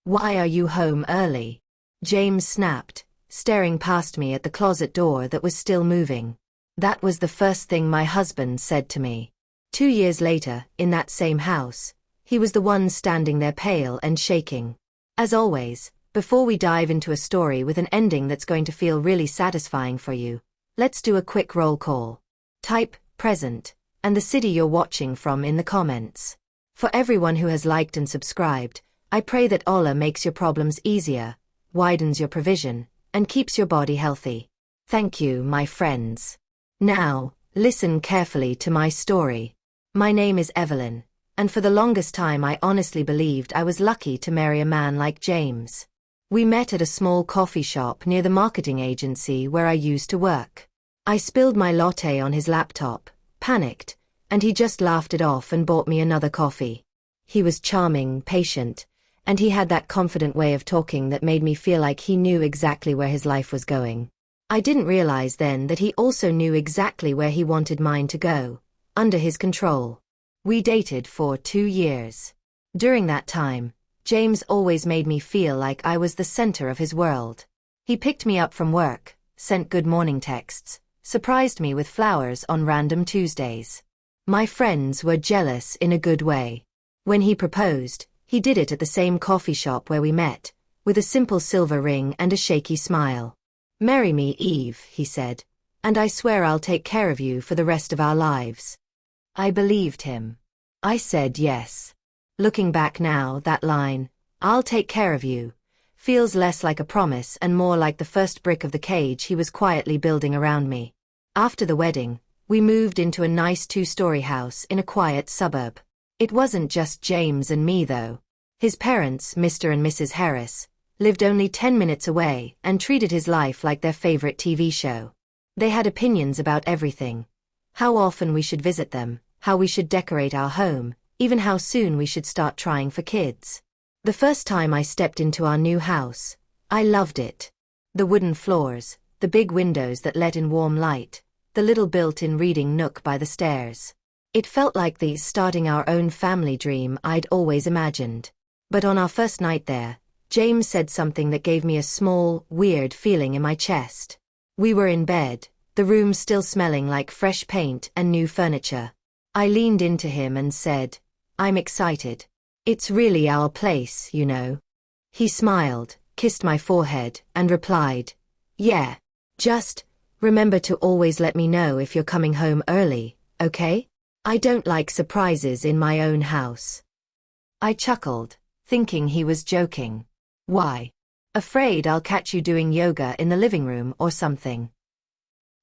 Why are you home early? James snapped, staring past me at the closet door that was still moving. That was the first thing my husband said to me. 2 years later, in that same house, he was the one standing there pale and shaking. As always, before we dive into a story with an ending that's going to feel really satisfying for you, let's do a quick roll call. Type present and the city you're watching from in the comments. For everyone who has liked and subscribed, I pray that Allah makes your problems easier, widens your provision, and keeps your body healthy. Thank you, my friends. Now, listen carefully to my story. My name is Evelyn, and for the longest time I honestly believed I was lucky to marry a man like James. We met at a small coffee shop near the marketing agency where I used to work. I spilled my latte on his laptop, panicked, and he just laughed it off and bought me another coffee. He was charming, patient, and he had that confident way of talking that made me feel like he knew exactly where his life was going. I didn't realize then that he also knew exactly where he wanted mine to go, under his control. We dated for 2 years. During that time, James always made me feel like I was the center of his world. He picked me up from work, sent good morning texts, surprised me with flowers on random Tuesdays. My friends were jealous in a good way. When he proposed, he did it at the same coffee shop where we met, with a simple silver ring and a shaky smile. "Marry me, Eve," he said, "and I swear I'll take care of you for the rest of our lives." I believed him. I said yes. Looking back now, that line, "I'll take care of you," feels less like a promise and more like the first brick of the cage he was quietly building around me. After the wedding, we moved into a nice 2-story house in a quiet suburb. It wasn't just James and me though. His parents, Mr. and Mrs. Harris, lived only 10 minutes away and treated his life like their favorite TV show. They had opinions about everything. How often we should visit them, how we should decorate our home, even how soon we should start trying for kids. The first time I stepped into our new house, I loved it. The wooden floors, the big windows that let in warm light, the little built-in reading nook by the stairs. It felt like the starting our own family dream I'd always imagined. But on our first night there, James said something that gave me a small, weird feeling in my chest. We were in bed, the room still smelling like fresh paint and new furniture. I leaned into him and said, "I'm excited. It's really our place, you know." He smiled, kissed my forehead, and replied, "Yeah. Just remember to always let me know if you're coming home early, okay? I don't like surprises in my own house." I chuckled, thinking he was joking. "Why? Afraid I'll catch you doing yoga in the living room or something?"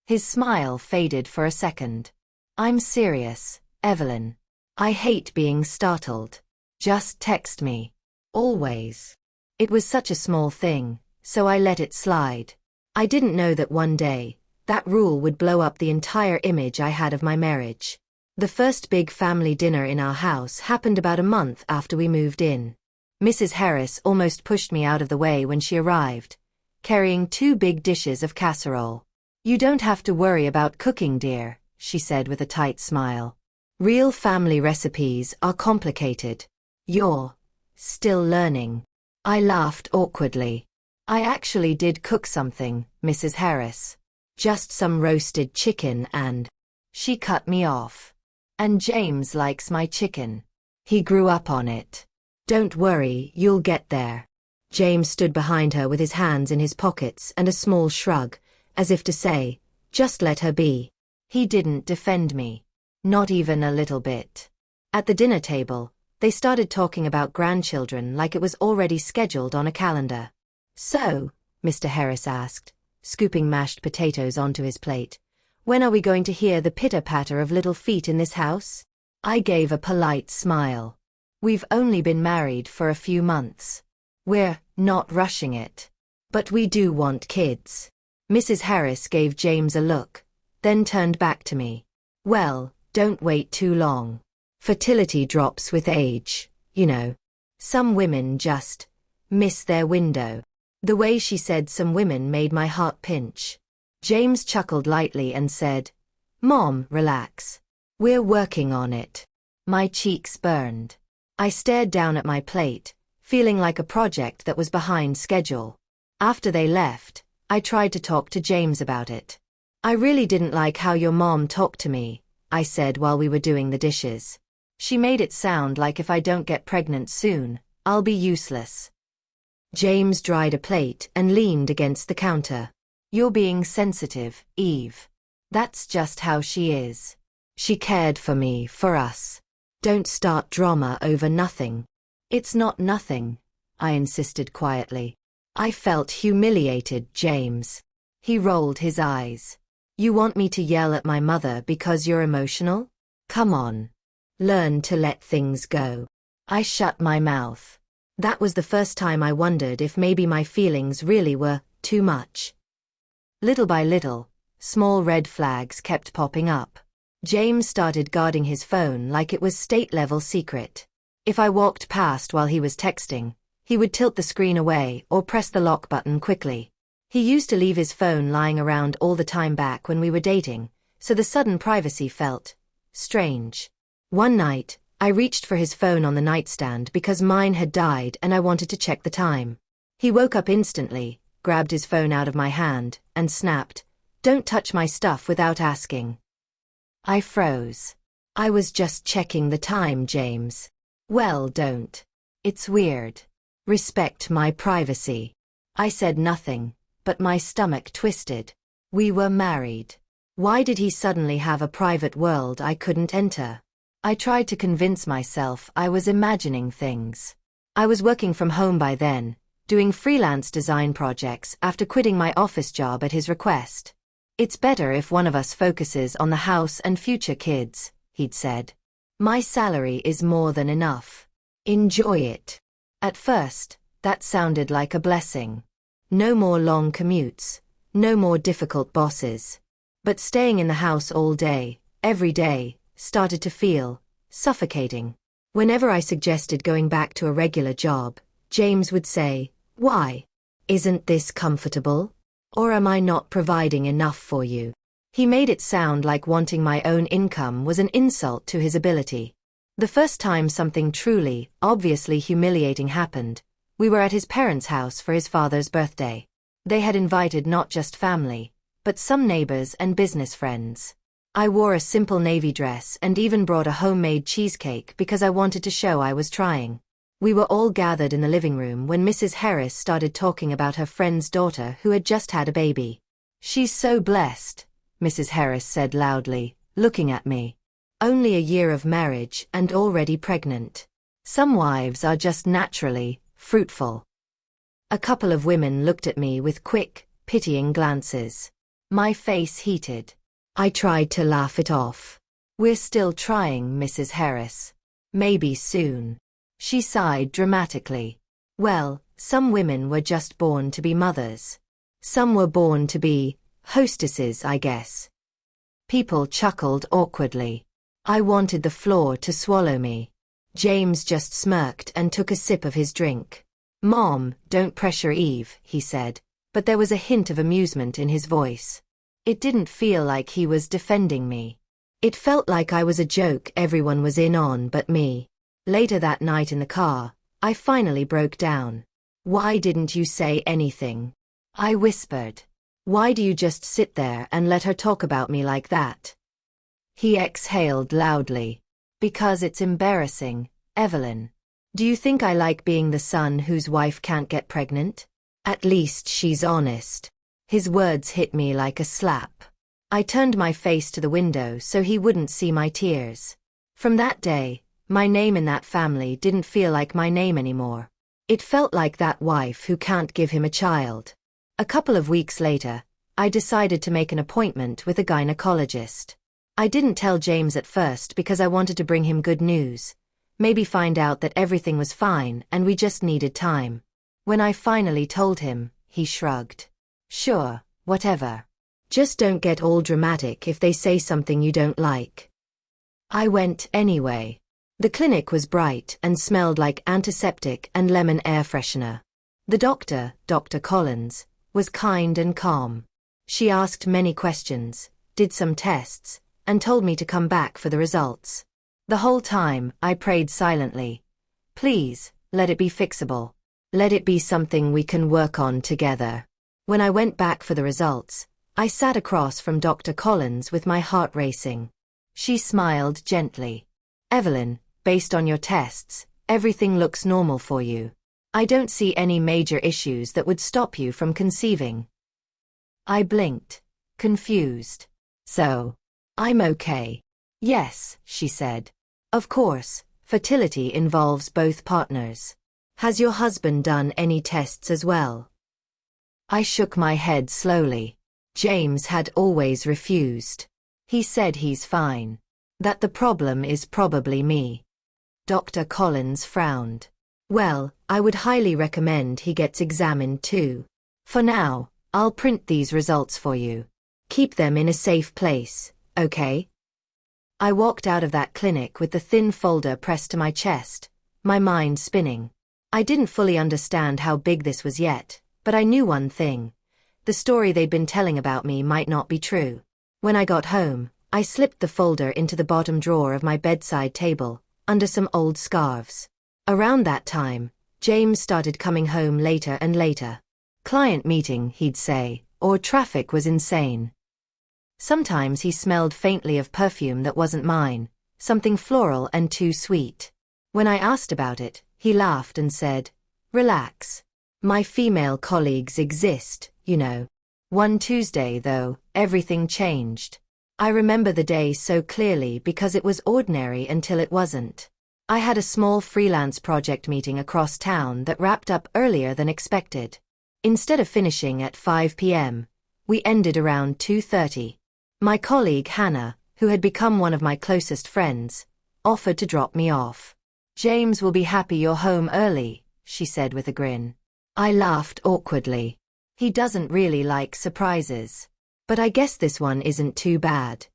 His smile faded for a second. "I'm serious, Evelyn. I hate being startled. Just text me. Always." It was such a small thing, so I let it slide. I didn't know that one day, that rule would blow up the entire image I had of my marriage. The first big family dinner in our house happened about a month after we moved in. Mrs. Harris almost pushed me out of the way when she arrived, carrying 2 big dishes of casserole. "You don't have to worry about cooking, dear," she said with a tight smile. "Real family recipes are complicated. You're still learning." I laughed awkwardly. "I actually did cook something, Mrs. Harris. Just some roasted chicken and..." She cut me off. "And James likes my chicken. He grew up on it. Don't worry, you'll get there." James stood behind her with his hands in his pockets and a small shrug, as if to say, "Just let her be." He didn't defend me. Not even a little bit. At the dinner table, they started talking about grandchildren like it was already scheduled on a calendar. "So," Mr. Harris asked, scooping mashed potatoes onto his plate, "when are we going to hear the pitter-patter of little feet in this house?" I gave a polite smile. "We've only been married for a few months. We're not rushing it. But we do want kids." Mrs. Harris gave James a look, then turned back to me. "Well, don't wait too long. Fertility drops with age, you know. Some women just miss their window." The way she said "some women" made my heart pinch. James chuckled lightly and said, "Mom, relax. We're working on it." My cheeks burned. I stared down at my plate, feeling like a project that was behind schedule. After they left, I tried to talk to James about it. "I really didn't like how your mom talked to me," I said while we were doing the dishes. "She made it sound like if I don't get pregnant soon, I'll be useless." James dried a plate and leaned against the counter. "You're being sensitive, Eve. That's just how she is. She cared for me, for us. Don't start drama over nothing." "It's not nothing," I insisted quietly. "I felt humiliated, James." He rolled his eyes. "You want me to yell at my mother because you're emotional? Come on. Learn to let things go." I shut my mouth. That was the first time I wondered if maybe my feelings really were too much. Little by little, small red flags kept popping up. James started guarding his phone like it was state-level secret. If I walked past while he was texting, he would tilt the screen away or press the lock button quickly. He used to leave his phone lying around all the time back when we were dating, so the sudden privacy felt strange. One night, I reached for his phone on the nightstand because mine had died and I wanted to check the time. He woke up instantly, grabbed his phone out of my hand, and snapped, "Don't touch my stuff without asking." I froze. "I was just checking the time, James." "Well, don't. It's weird. Respect my privacy." I said nothing, but my stomach twisted. We were married. Why did he suddenly have a private world I couldn't enter? I tried to convince myself I was imagining things. I was working from home by then, doing freelance design projects after quitting my office job at his request. "It's better if one of us focuses on the house and future kids," he'd said. "My salary is more than enough. Enjoy it." At first, that sounded like a blessing. No more long commutes, no more difficult bosses. But staying in the house all day, every day, started to feel suffocating. Whenever I suggested going back to a regular job, James would say, "Why? Isn't this comfortable? Or am I not providing enough for you?" He made it sound like wanting my own income was an insult to his ability. The first time something truly, obviously humiliating happened, we were at his parents' house for his father's birthday. They had invited not just family, but some neighbors and business friends. I wore a simple navy dress and even brought a homemade cheesecake because I wanted to show I was trying. We were all gathered in the living room when Mrs. Harris started talking about her friend's daughter who had just had a baby. "She's so blessed," Mrs. Harris said loudly, looking at me. "Only a year of marriage and already pregnant. Some wives are just naturally fruitful." A couple of women looked at me with quick, pitying glances. My face heated. I tried to laugh it off. "We're still trying, Mrs. Harris. Maybe soon." She sighed dramatically. "Well, some women were just born to be mothers. Some were born to be hostesses, I guess." People chuckled awkwardly. I wanted the floor to swallow me. James just smirked and took a sip of his drink. "Mom, don't pressure Eve," he said, but there was a hint of amusement in his voice. It didn't feel like he was defending me. It felt like I was a joke everyone was in on but me. Later that night in the car, I finally broke down. "Why didn't you say anything?" I whispered. "Why do you just sit there and let her talk about me like that?" He exhaled loudly. "Because it's embarrassing, Evelyn. Do you think I like being the son whose wife can't get pregnant? At least she's honest." His words hit me like a slap. I turned my face to the window so he wouldn't see my tears. From that day, my name in that family didn't feel like my name anymore. It felt like that wife who can't give him a child. A couple of weeks later, I decided to make an appointment with a gynecologist. I didn't tell James at first because I wanted to bring him good news. Maybe find out that everything was fine and we just needed time. When I finally told him, he shrugged. "Sure, whatever. Just don't get all dramatic if they say something you don't like." I went anyway. The clinic was bright and smelled like antiseptic and lemon air freshener. The doctor, Dr. Collins, was kind and calm. She asked many questions, did some tests, and told me to come back for the results. The whole time, I prayed silently. "Please, Let it be fixable. Let it be something we can work on together. When I went back for the results, I sat across from Dr. Collins with my heart racing. She smiled gently. Evelyn, based on your tests, everything looks normal for you. I don't see any major issues that would stop you from conceiving. I blinked, confused. So, I'm okay. Yes, she said. Of course, fertility involves both partners. Has your husband done any tests as well? I shook my head slowly. James had always refused. He said he's fine. That the problem is probably me. Dr. Collins frowned. Well, I would highly recommend he gets examined too. For now, I'll print these results for you. Keep them in a safe place, okay? I walked out of that clinic with the thin folder pressed to my chest, my mind spinning. I didn't fully understand how big this was yet, but I knew one thing. The story they'd been telling about me might not be true. When I got home, I slipped the folder into the bottom drawer of my bedside table, under some old scarves. Around that time, James started coming home later and later. Client meeting, he'd say, or traffic was insane. Sometimes he smelled faintly of perfume that wasn't mine, something floral and too sweet. When I asked about it, he laughed and said, "Relax. My female colleagues exist, you know." One Tuesday, though, everything changed. I remember the day so clearly because it was ordinary until it wasn't. I had a small freelance project meeting across town that wrapped up earlier than expected. Instead of finishing at 5 p.m., we ended around 2:30. My colleague Hannah, who had become one of my closest friends, offered to drop me off. "James will be happy you're home early," she said with a grin. I laughed awkwardly. He doesn't really like surprises. But I guess this one isn't too bad.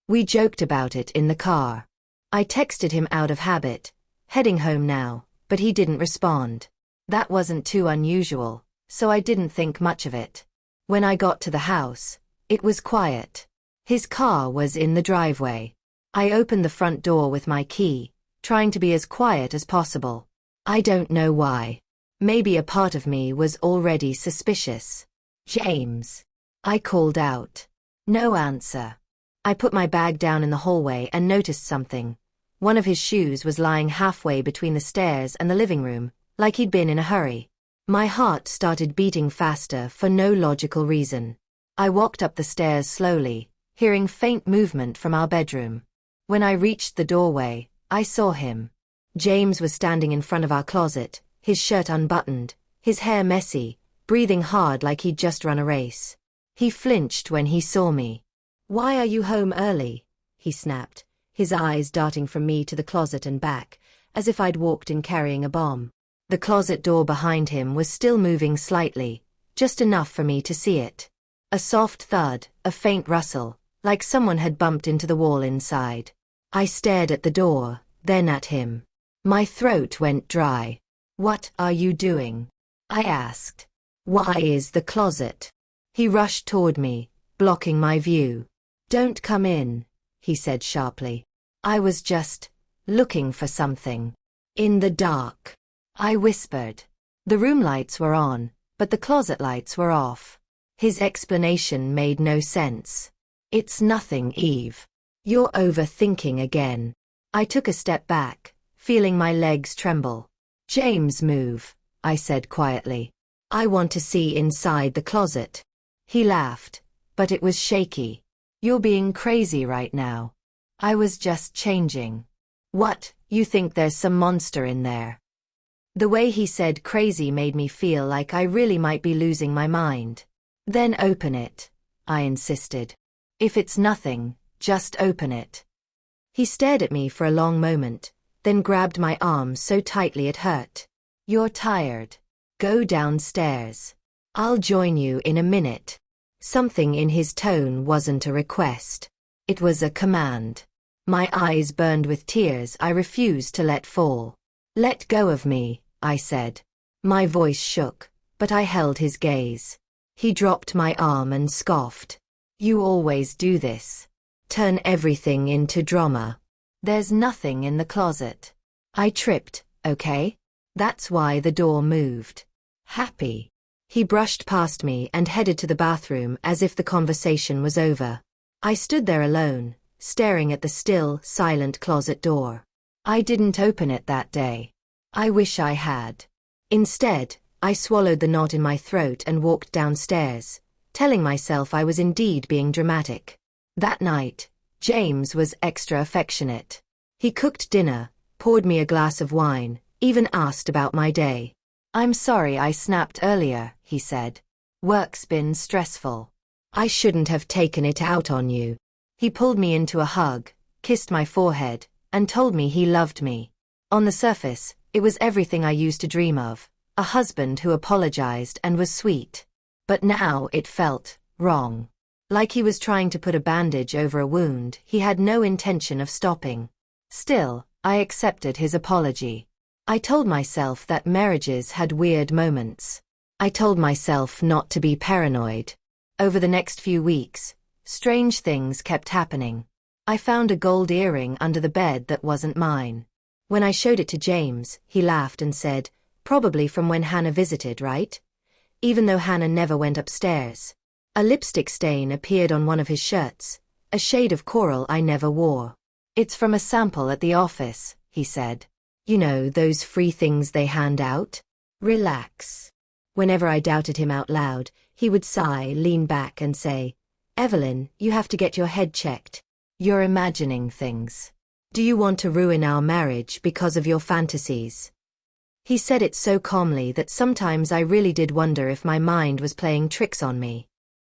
We joked about it in the car. I texted him out of habit, heading home now, but he didn't respond. That wasn't too unusual, so I didn't think much of it. When I got to the house, it was quiet. His car was in the driveway. I opened the front door with my key, trying to be as quiet as possible. I don't know why. Maybe a part of me was already suspicious. "James," I called out. No answer. I put my bag down in the hallway and noticed something. One of his shoes was lying halfway between the stairs and the living room, like he'd been in a hurry. My heart started beating faster for no logical reason. I walked up the stairs slowly, hearing faint movement from our bedroom. When I reached the doorway, I saw him. James was standing in front of our closet, his shirt unbuttoned, his hair messy, breathing hard like he'd just run a race. He flinched when he saw me. "Why are you home early?" he snapped, his eyes darting from me to the closet and back, as if I'd walked in carrying a bomb. The closet door behind him was still moving slightly, just enough for me to see it. A soft thud, a faint rustle, like someone had bumped into the wall inside. I stared at the door, then at him. My throat went dry. "What are you doing?" I asked. "Why is the closet?" He rushed toward me, blocking my view. "Don't come in," he said sharply. "I was just looking for something." "In the dark," I whispered. The room lights were on, but the closet lights were off. His explanation made no sense. "It's nothing, Eve. You're overthinking again." I took a step back, feeling my legs tremble. "James, move," I said quietly. "I want to see inside the closet." He laughed, but it was shaky. "You're being crazy right now." I was just changing. "What, you think there's some monster in there?" The way he said crazy made me feel like I really might be losing my mind. "Then open it," I insisted. "If it's nothing, just open it." He stared at me for a long moment, then grabbed my arm so tightly it hurt. "You're tired. Go downstairs. I'll join you in a minute." Something in his tone wasn't a request. It was a command. My eyes burned with tears I refused to let fall. "Let go of me," I said. My voice shook, but I held his gaze. He dropped my arm and scoffed. "You always do this. Turn everything into drama. There's nothing in the closet." I tripped, "Okay? That's why the door moved. Happy. He brushed past me and headed to the bathroom as if the conversation was over. I stood there alone, staring at the still, silent closet door. I didn't open it that day. I wish I had. Instead, I swallowed the knot in my throat and walked downstairs, telling myself I was indeed being dramatic. That night, James was extra affectionate. He cooked dinner, poured me a glass of wine, even asked about my day. "I'm sorry I snapped earlier," he said. "Work's been stressful. I shouldn't have taken it out on you." He pulled me into a hug, kissed my forehead, and told me he loved me. On the surface, it was everything I used to dream of, a husband who apologized and was sweet. But now it felt wrong. Like he was trying to put a bandage over a wound he had no intention of stopping. Still, I accepted his apology. I told myself that marriages had weird moments. I told myself not to be paranoid. Over the next few weeks, strange things kept happening. I found a gold earring under the bed that wasn't mine. When I showed it to James, he laughed and said, "Probably from when Hannah visited, right?" Even though Hannah never went upstairs. A lipstick stain appeared on one of his shirts, a shade of coral I never wore. "It's from a sample at the office," he said. "You know, those free things they hand out? Relax." Whenever I doubted him out loud, he would sigh, lean back and say, "Evelyn, you have to get your head checked. You're imagining things. Do you want to ruin our marriage because of your fantasies?" He said it so calmly that sometimes I really did wonder if my mind was playing tricks on me.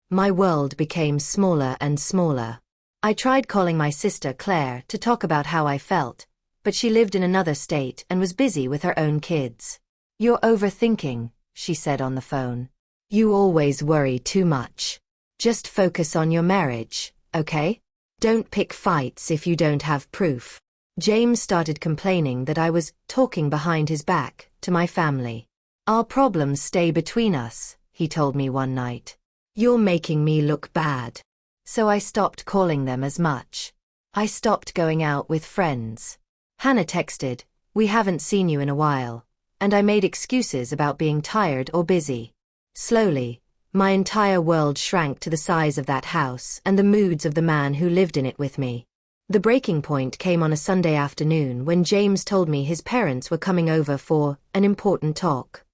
My world became smaller and smaller. I tried calling my sister Claire to talk about how I felt, but she lived in another state and was busy with her own kids. "You're overthinking," she said on the phone. "You always worry too much. Just focus on your marriage, okay? Don't pick fights if you don't have proof." James started complaining that I was talking behind his back to my family. "Our problems stay between us," he told me one night. "You're making me look bad." So I stopped calling them as much. I stopped going out with friends. Hannah texted, "We haven't seen you in a while," and I made excuses about being tired or busy. Slowly, my entire world shrank to the size of that house and the moods of the man who lived in it with me. The breaking point came on a Sunday afternoon when James told me his parents were coming over for an important talk.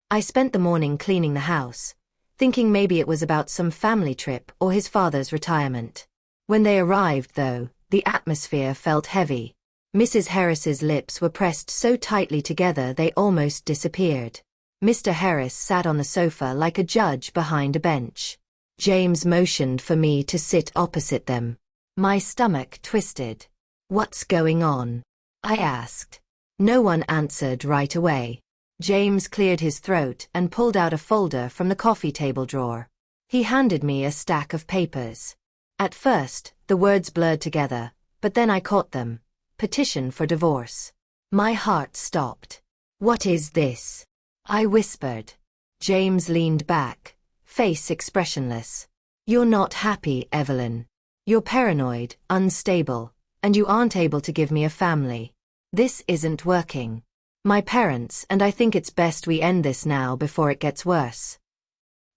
I spent the morning cleaning the house, thinking maybe it was about some family trip or his father's retirement. When they arrived, though, the atmosphere felt heavy. Mrs. Harris's lips were pressed so tightly together they almost disappeared. Mr. Harris sat on the sofa like a judge behind a bench. James motioned for me to sit opposite them. My stomach twisted. "What's going on?" I asked. No one answered right away. James cleared his throat and pulled out a folder from the coffee table drawer. He handed me a stack of papers. At first, the words blurred together, but then I caught them. Petition for divorce. My heart stopped. "What is this?" I whispered. James leaned back, face expressionless. "You're not happy, Evelyn. You're paranoid, unstable, and you aren't able to give me a family. This isn't working. My parents and I think it's best we end this now before it gets worse."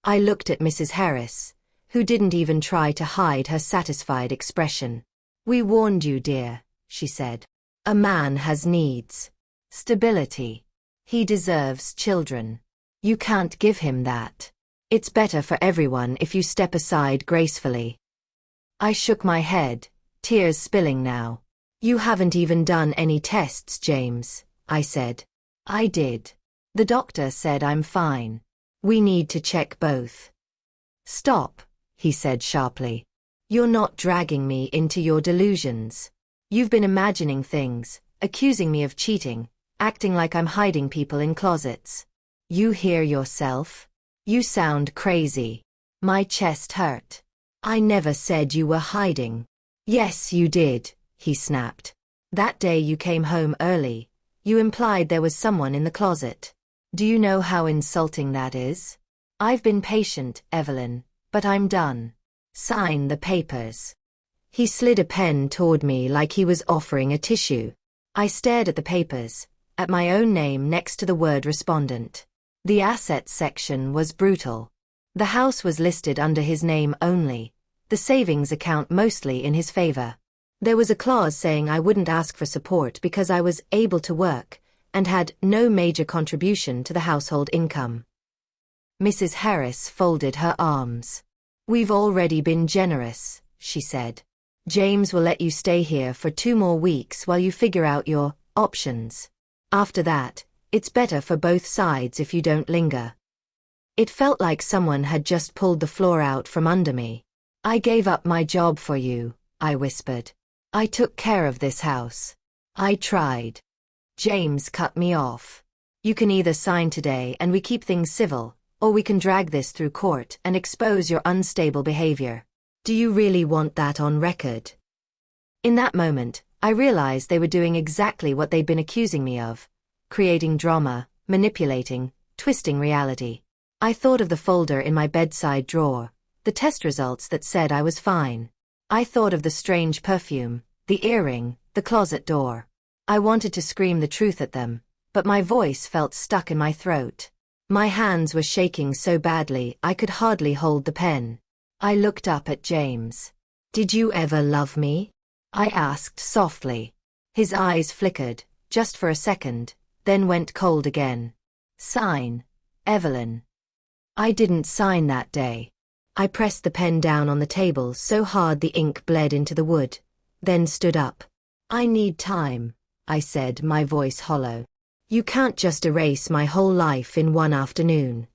I looked at Mrs. Harris, who didn't even try to hide her satisfied expression. "We warned you, dear," she said. "A man has needs. Stability. He deserves children. You can't give him that. It's better for everyone if you step aside gracefully." I shook my head, tears spilling now. "You haven't even done any tests, James," I said. "I did. The doctor said I'm fine. We need to check both." "Stop," he said sharply. "You're not dragging me into your delusions. You've been imagining things, accusing me of cheating, acting like I'm hiding people in closets. You hear yourself? You sound crazy." My chest hurt. "I never said you were hiding." "Yes, you did," he snapped. "That day you came home early, you implied there was someone in the closet. Do you know how insulting that is? I've been patient, Evelyn, but I'm done. Sign the papers." He slid a pen toward me like he was offering a tissue. I stared at the papers, at my own name next to the word respondent. The assets section was brutal. The house was listed under his name only, the savings account mostly in his favor. There was a clause saying I wouldn't ask for support because I was able to work and had no major contribution to the household income. Mrs. Harris folded her arms. "We've already been generous," she said. "James will let you stay here for 2 more weeks while you figure out your options. After that, it's better for both sides if you don't linger." It felt like someone had just pulled the floor out from under me. "I gave up my job for you," I whispered. "I took care of this house. I tried." James cut me off. "You can either sign today and we keep things civil, or we can drag this through court and expose your unstable behavior. Do you really want that on record?" In that moment, I realized they were doing exactly what they'd been accusing me of: creating drama, manipulating, twisting reality. I thought of the folder in my bedside drawer, the test results that said I was fine. I thought of the strange perfume, the earring, the closet door. I wanted to scream the truth at them, but my voice felt stuck in my throat. My hands were shaking so badly I could hardly hold the pen. I looked up at James. "Did you ever love me?" I asked softly. His eyes flickered, just for a second, then went cold again. "Sign, Evelyn." I didn't sign that day. I pressed the pen down on the table so hard the ink bled into the wood, then stood up. "I need time," I said, my voice hollow. "You can't just erase my whole life in one afternoon."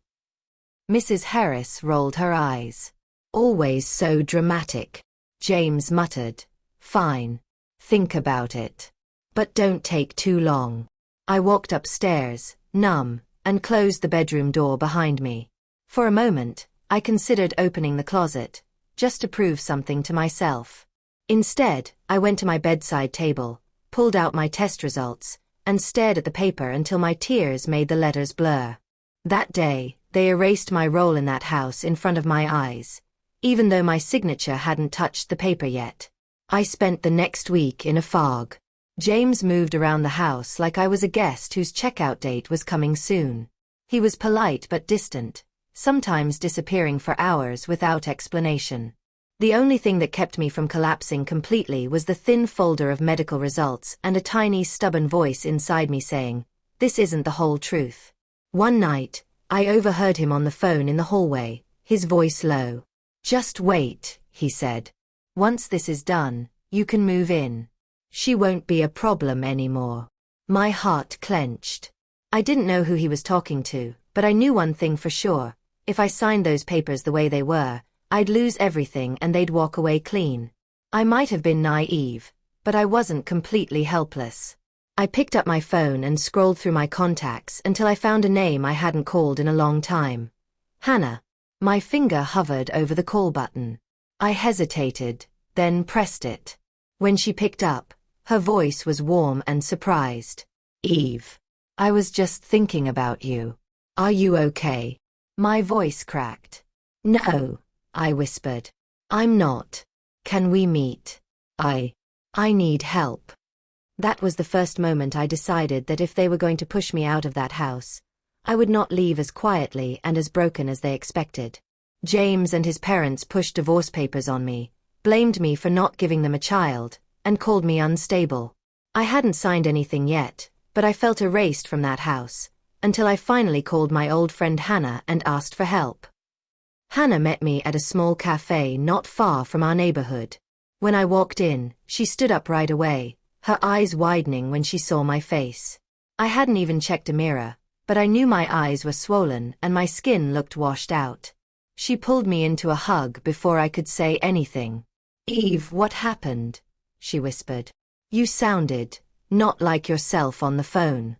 Mrs. Harris rolled her eyes. "Always so dramatic." James muttered. "Fine. Think about it. But don't take too long." I walked upstairs, numb, and closed the bedroom door behind me. For a moment, I considered opening the closet, just to prove something to myself. Instead, I went to my bedside table, pulled out my test results, and stared at the paper until my tears made the letters blur. That day, they erased my role in that house in front of my eyes, even though my signature hadn't touched the paper yet. I spent the next week in a fog. James moved around the house like I was a guest whose checkout date was coming soon. He was polite but distant, sometimes disappearing for hours without explanation. The only thing that kept me from collapsing completely was the thin folder of medical results and a tiny stubborn voice inside me saying, "This isn't the whole truth." One night, I overheard him on the phone in the hallway, his voice low. "Just wait," he said. "Once this is done, you can move in. She won't be a problem anymore." My heart clenched. I didn't know who he was talking to, but I knew one thing for sure: if I signed those papers the way they were, I'd lose everything and they'd walk away clean. I might have been naive, but I wasn't completely helpless. I picked up my phone and scrolled through my contacts until I found a name I hadn't called in a long time. Hannah. My finger hovered over the call button. I hesitated, then pressed it. When she picked up, her voice was warm and surprised. "Eve. I was just thinking about you. Are you okay?" My voice cracked. "No," I whispered. "I'm not. Can we meet? I need help." That was the first moment I decided that if they were going to push me out of that house, I would not leave as quietly and as broken as they expected. James and his parents pushed divorce papers on me, blamed me for not giving them a child, and called me unstable. I hadn't signed anything yet, but I felt erased from that house, until I finally called my old friend Hannah and asked for help. Hannah met me at a small cafe not far from our neighborhood. When I walked in, she stood up right away, her eyes widening when she saw my face. I hadn't even checked a mirror, but I knew my eyes were swollen and my skin looked washed out. She pulled me into a hug before I could say anything. "Eve, what happened?" she whispered. "You sounded not like yourself on the phone."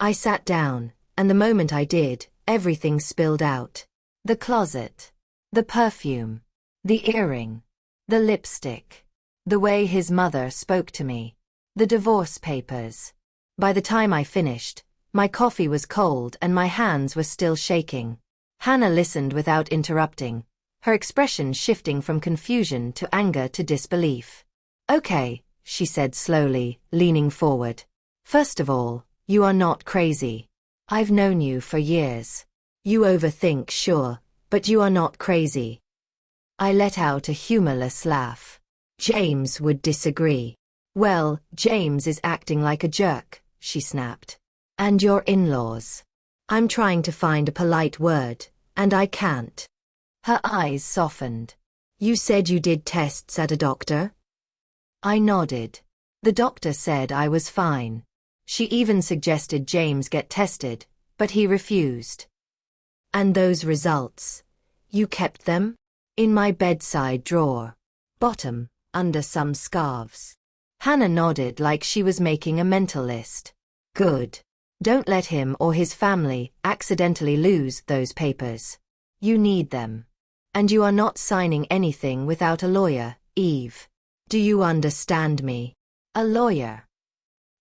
I sat down, and the moment I did, everything spilled out. The closet, the perfume, the earring, the lipstick, the way his mother spoke to me, the divorce papers. By the time I finished, my coffee was cold and my hands were still shaking. Hannah listened without interrupting, her expression shifting from confusion to anger to disbelief. "Okay," she said slowly, leaning forward. "First of all, You are not crazy. I've known you for years. You overthink, sure, but you are not crazy. I let out a humorless laugh. James would disagree. Well, James is acting like a jerk, she snapped. And your in-laws. I'm trying to find a polite word, and I can't. Her eyes softened. You said you did tests at a doctor? I nodded. The doctor said I was fine. She even suggested James get tested, but he refused. And those results? You kept them? In my bedside drawer. Bottom, under some scarves. Hannah nodded like she was making a mental list. Good. Don't let him or his family accidentally lose those papers. You need them. And you are not signing anything without a lawyer, Eve. Do you understand me? A lawyer.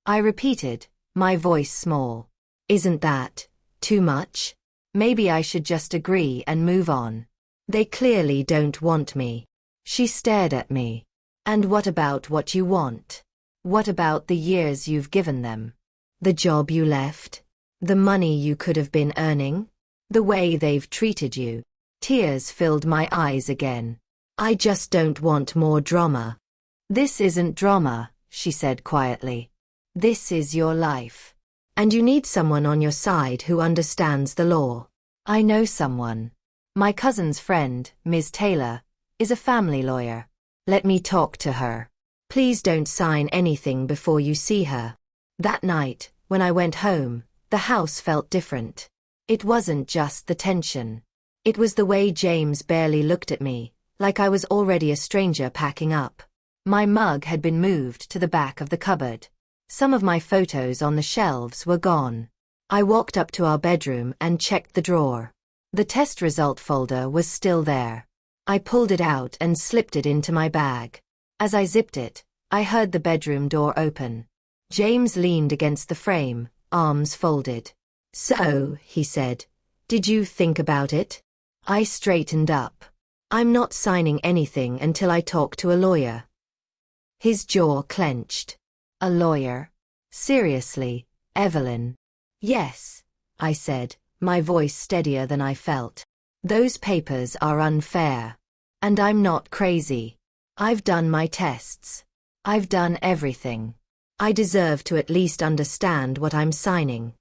I repeated, my voice small. Isn't that too much? Maybe I should just agree and move on. They clearly don't want me. She stared at me. And what about what you want? What about the years you've given them? The job you left? The money you could have been earning? The way they've treated you? Tears filled my eyes again. I just don't want more drama. This isn't drama, she said quietly. This is your life. And you need someone on your side who understands the law. I know someone. My cousin's friend, Ms. Taylor, is a family lawyer. Let me talk to her. Please don't sign anything before you see her. That night, when I went home, the house felt different. It wasn't just the tension. It was the way James barely looked at me, like I was already a stranger packing up. My mug had been moved to the back of the cupboard. Some of my photos on the shelves were gone. I walked up to our bedroom and checked the drawer. The test result folder was still there. I pulled it out and slipped it into my bag. As I zipped it, I heard the bedroom door open. James leaned against the frame, arms folded. So, he said, did you think about it? I straightened up. I'm not signing anything until I talk to a lawyer. His jaw clenched. A lawyer? Seriously, Evelyn? Yes, I said, my voice steadier than I felt. Those papers are unfair. And I'm not crazy. I've done my tests. I've done everything. I deserve to at least understand what I'm signing.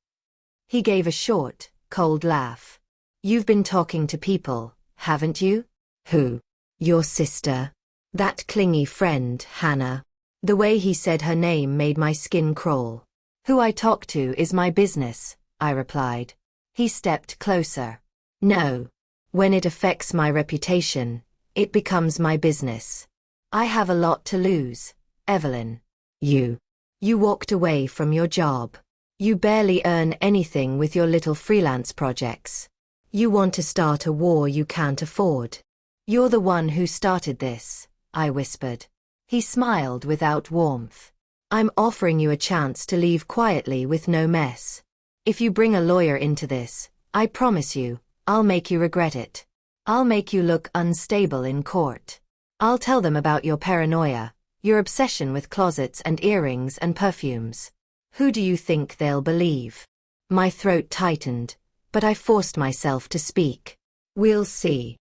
He gave a short, cold laugh. You've been talking to people, haven't you? Who? Your sister. That clingy friend, Hannah. The way he said her name made my skin crawl. Who I talk to is my business, I replied. He stepped closer. No. When it affects my reputation, it becomes my business. I have a lot to lose, Evelyn. You walked away from your job. You barely earn anything with your little freelance projects. You want to start a war you can't afford. You're the one who started this, I whispered. He smiled without warmth. I'm offering you a chance to leave quietly with no mess. If you bring a lawyer into this, I promise you, I'll make you regret it. I'll make you look unstable in court. I'll tell them about your paranoia, your obsession with closets and earrings and perfumes. Who do you think they'll believe? My throat tightened, but I forced myself to speak. We'll see.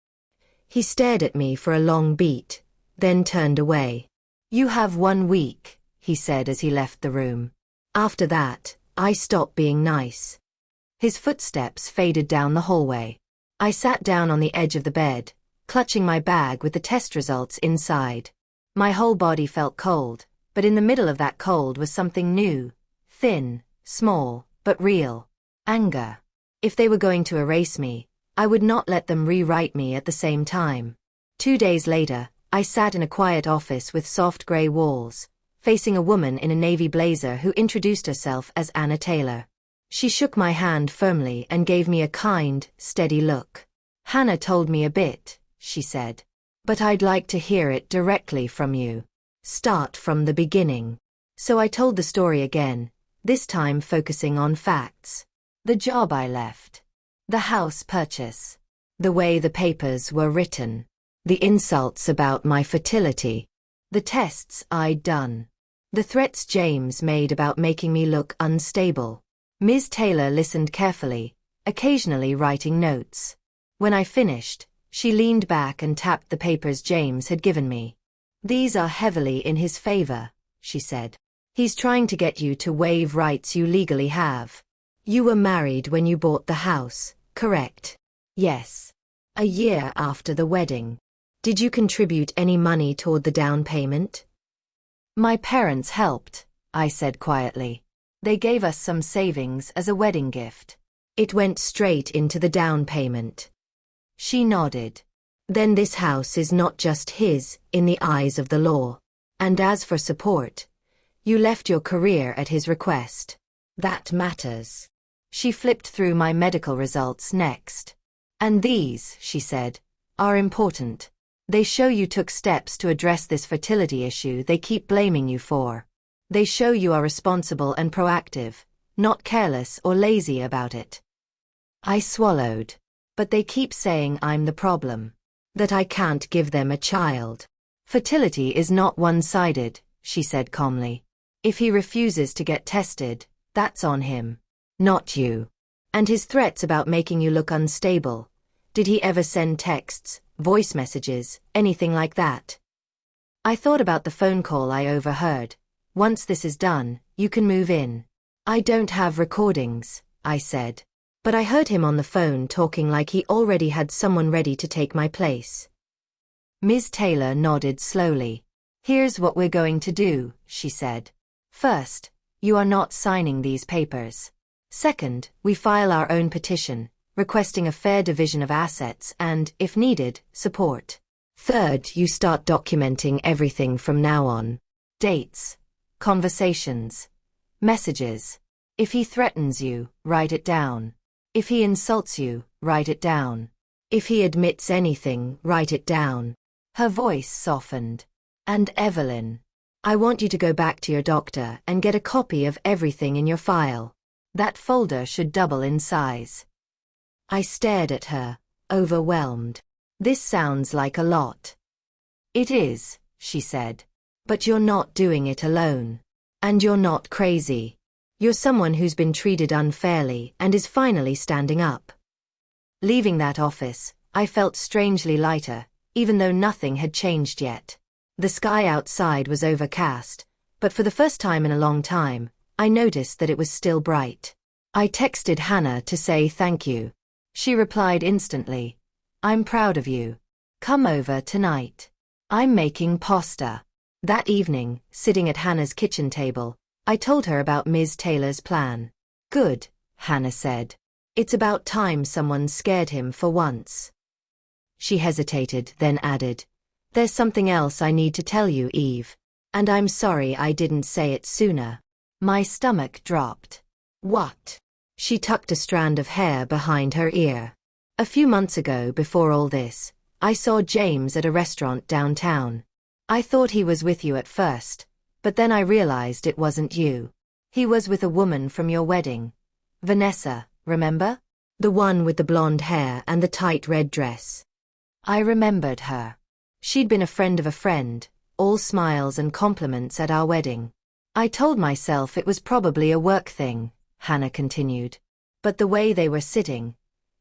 He stared at me for a long beat, then turned away. You have 1 week, he said as he left the room. After that, I stopped being nice. His footsteps faded down the hallway. I sat down on the edge of the bed, clutching my bag with the test results inside. My whole body felt cold, but in the middle of that cold was something new, thin, small, but real. Anger. If they were going to erase me, I would not let them rewrite me at the same time. 2 days later, I sat in a quiet office with soft gray walls, facing a woman in a navy blazer who introduced herself as Anna Taylor. She shook my hand firmly and gave me a kind, steady look. Hannah told me a bit, she said. But I'd like to hear it directly from you. Start from the beginning. So I told the story again, this time focusing on facts. The job I left. The house purchase. The way the papers were written. The insults about my fertility. The tests I'd done. The threats James made about making me look unstable. Ms. Taylor listened carefully, occasionally writing notes. When I finished, she leaned back and tapped the papers James had given me. "These are heavily in his favor," she said. "He's trying to get you to waive rights you legally have. You were married when you bought the house, correct?" "Yes. A year after the wedding. Did you contribute any money toward the down payment?" "My parents helped," I said quietly. "They gave us some savings as a wedding gift." "It went straight into the down payment." She nodded. "Then this house is not just his, in the eyes of the law. And as for support, you left your career at his request. That matters." She flipped through my medical results next. "And these," she said, "are important. They show you took steps to address this fertility issue they keep blaming you for. They show you are responsible and proactive, not careless or lazy about it." I swallowed. "But they keep saying I'm the problem. That I can't give them a child." "Fertility is not one-sided," she said calmly. "If he refuses to get tested, that's on him, not you. And his threats about making you look unstable, did he ever send texts, voice messages, anything like that?" I thought about the phone call I overheard. "Once this is done, you can move in." "I don't have recordings," I said. But I heard him on the phone talking like he already had someone ready to take my place. Ms. Taylor nodded slowly. "Here's what we're going to do," she said. "First, you are not signing these papers. Second, we file our own petition, requesting a fair division of assets and, if needed, support. Third, you start documenting everything from now on. Dates, conversations, messages. If he threatens you, write it down. If he insults you, write it down. If he admits anything, write it down." Her voice softened. "And Evelyn, I want you to go back to your doctor and get a copy of everything in your file. That folder should double in size." I stared at her, overwhelmed. "This sounds like a lot." "It is," she said. "But you're not doing it alone. And you're not crazy. You're someone who's been treated unfairly and is finally standing up." Leaving that office, I felt strangely lighter, even though nothing had changed yet. The sky outside was overcast, but for the first time in a long time, I noticed that it was still bright. I texted Hannah to say thank you. She replied instantly, "I'm proud of you. Come over tonight. I'm making pasta." That evening, sitting at Hannah's kitchen table, I told her about Ms. Taylor's plan. "Good," Hannah said. "It's about time someone scared him for once." She hesitated, then added, "There's something else I need to tell you, Eve. And I'm sorry I didn't say it sooner." My stomach dropped. "What?" She tucked a strand of hair behind her ear. "A few months ago, before all this, I saw James at a restaurant downtown. I thought he was with you at first, but then I realized it wasn't you. He was with a woman from your wedding. Vanessa, remember? The one with the blonde hair and the tight red dress." I remembered her. She'd been a friend of a friend, all smiles and compliments at our wedding. "I told myself it was probably a work thing," Hannah continued. "But the way they were sitting,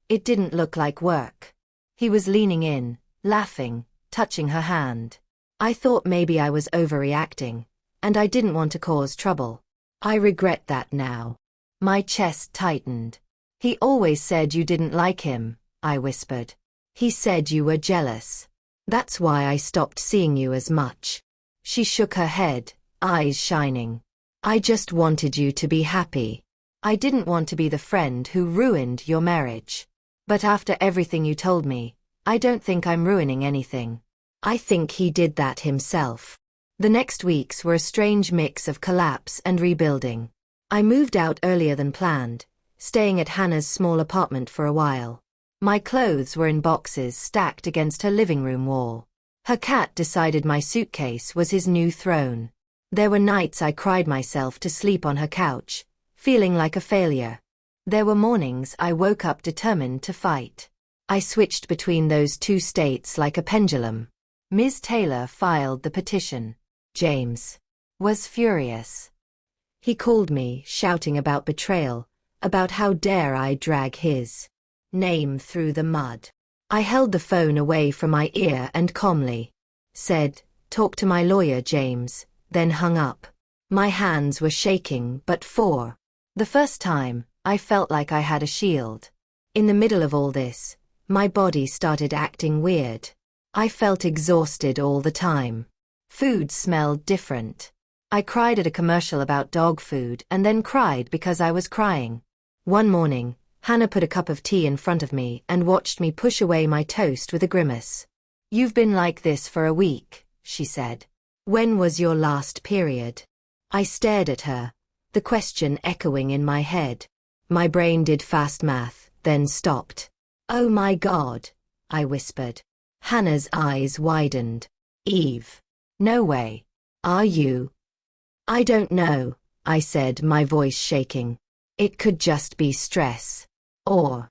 it didn't look like work." He was leaning in, laughing, touching her hand. I thought maybe I was overreacting, and I didn't want to cause trouble. I regret that now. My chest tightened. "He always said you didn't like him," I whispered. "He said you were jealous. That's why I stopped seeing you as much." She shook her head, eyes shining. "I just wanted you to be happy. I didn't want to be the friend who ruined your marriage. But after everything you told me, I don't think I'm ruining anything. I think he did that himself." The next weeks were a strange mix of collapse and rebuilding. I moved out earlier than planned, staying at Hannah's small apartment for a while. My clothes were in boxes stacked against her living room wall. Her cat decided my suitcase was his new throne. There were nights I cried myself to sleep on her couch, feeling like a failure. There were mornings I woke up determined to fight. I switched between those two states like a pendulum. Ms. Taylor filed the petition. James was furious. He called me, shouting about betrayal, about how dare I drag his name through the mud. I held the phone away from my ear and calmly said, "Talk to my lawyer, James," then hung up. My hands were shaking, but for the first time, I felt like I had a shield. In the middle of all this, my body started acting weird. I felt exhausted all the time. Food smelled different. I cried at a commercial about dog food and then cried because I was crying. One morning, Hannah put a cup of tea in front of me and watched me push away my toast with a grimace. "You've been like this for a week," she said. "When was your last period?" I stared at her, the question echoing in my head. My brain did fast math, then stopped. "Oh my God," I whispered. Hannah's eyes widened. "Eve. No way. Are you?" "I don't know," I said, my voice shaking. "It could just be stress. Or..."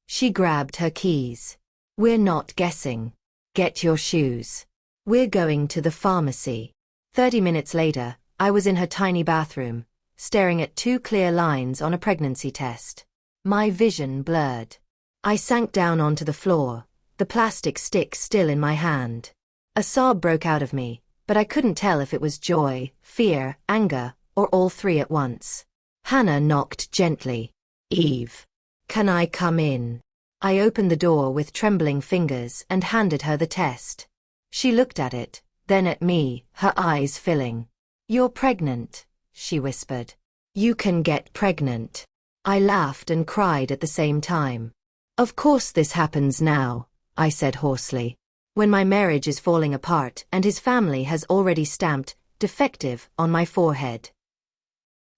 She grabbed her keys. "We're not guessing. Get your shoes. We're going to the pharmacy." 30 minutes later, I was in her tiny bathroom, staring at 2 clear lines on a pregnancy test. My vision blurred. I sank down onto the floor, the plastic stick still in my hand. A sob broke out of me, but I couldn't tell if it was joy, fear, anger, or all 3 at once. Hannah knocked gently. "Eve, can I come in?" I opened the door with trembling fingers and handed her the test. She looked at it, then at me, her eyes filling. "You're pregnant," she whispered. "You can get pregnant." I laughed and cried at the same time. "Of course this happens now," I said hoarsely. "When my marriage is falling apart and his family has already stamped defective on my forehead."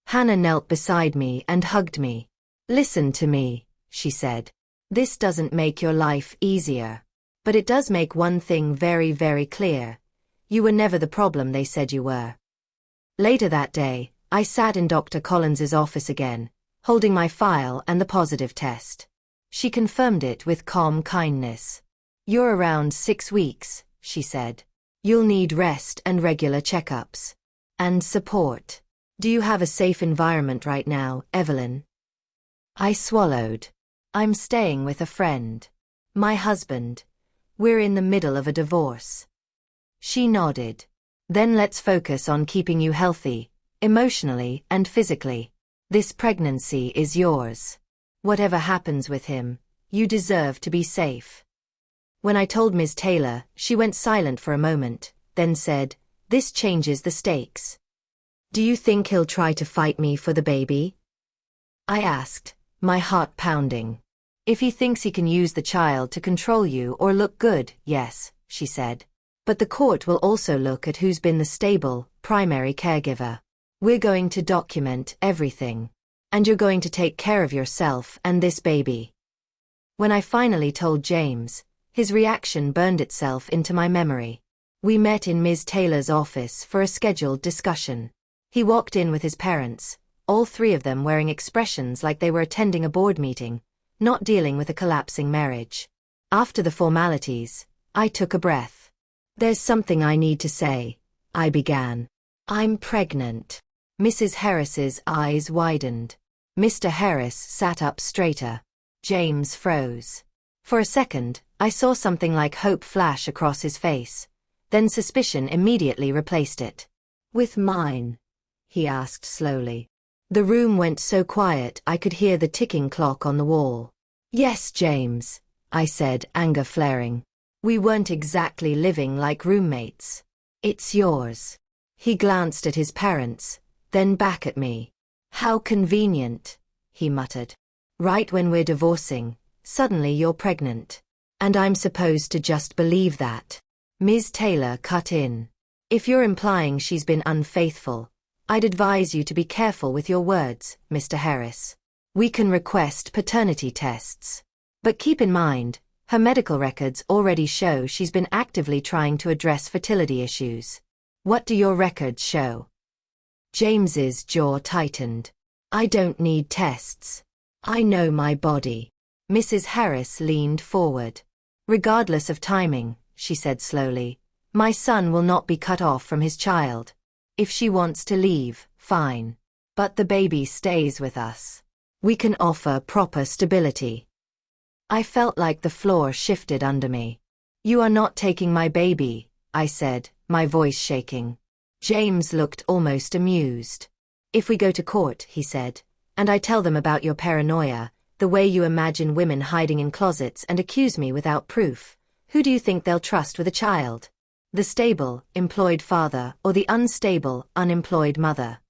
Hannah knelt beside me and hugged me. "Listen to me," she said. "This doesn't make your life easier. But it does make one thing very, very clear. You were never the problem they said you were." Later that day, I sat in Dr. Collins's office again, holding my file and the positive test. She confirmed it with calm kindness. "You're around 6 weeks," she said. "You'll need rest and regular checkups. And support. Do you have a safe environment right now, Evelyn?" I swallowed. "I'm staying with a friend. My husband. We're in the middle of a divorce." She nodded. "Then let's focus on keeping you healthy, emotionally and physically. This pregnancy is yours. Whatever happens with him, you deserve to be safe." When I told Ms. Taylor, she went silent for a moment, then said, "This changes the stakes. Do you think he'll try to fight me for the baby?" I asked, my heart pounding. "If he thinks he can use the child to control you or look good, yes," she said. "But the court will also look at who's been the stable, primary caregiver. We're going to document everything. And you're going to take care of yourself and this baby." When I finally told James, his reaction burned itself into my memory. We met in Ms. Taylor's office for a scheduled discussion. He walked in with his parents, all 3 of them wearing expressions like they were attending a board meeting, not dealing with a collapsing marriage. After the formalities, I took a breath. "There's something I need to say," I began. "I'm pregnant." Mrs. Harris's eyes widened. Mr. Harris sat up straighter. James froze. For a second, I saw something like hope flash across his face. Then suspicion immediately replaced it. "With mine?" he asked slowly. The room went so quiet I could hear the ticking clock on the wall. "Yes, James," I said, anger flaring. "We weren't exactly living like roommates. It's yours." He glanced at his parents, then back at me. "How convenient," he muttered. "Right when we're divorcing, suddenly you're pregnant. And I'm supposed to just believe that." Ms. Taylor cut in. "If you're implying she's been unfaithful, I'd advise you to be careful with your words, Mr. Harris. We can request paternity tests. But keep in mind, her medical records already show she's been actively trying to address fertility issues. What do your records show?" James's jaw tightened. "I don't need tests. I know my body." Mrs. Harris leaned forward. "Regardless of timing," she said slowly, "my son will not be cut off from his child. If she wants to leave, fine. But the baby stays with us." We can offer proper stability. I felt like the floor shifted under me. You are not taking my baby, I said, my voice shaking. James looked almost amused. If we go to court, he said, and I tell them about your paranoia, the way you imagine women hiding in closets and accuse me without proof, who do you think they'll trust with a child? The stable, employed father or the unstable, unemployed mother?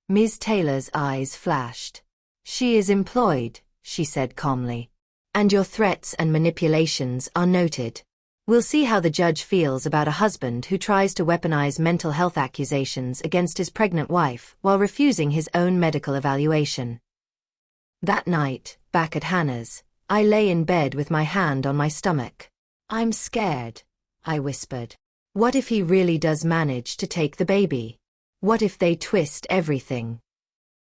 Ms. Taylor's eyes flashed. She is employed, she said calmly. And your threats and manipulations are noted. We'll see how the judge feels about a husband who tries to weaponize mental health accusations against his pregnant wife while refusing his own medical evaluation. That night, back at Hannah's, I lay in bed with my hand on my stomach. I'm scared, I whispered. What if he really does manage to take the baby? What if they twist everything?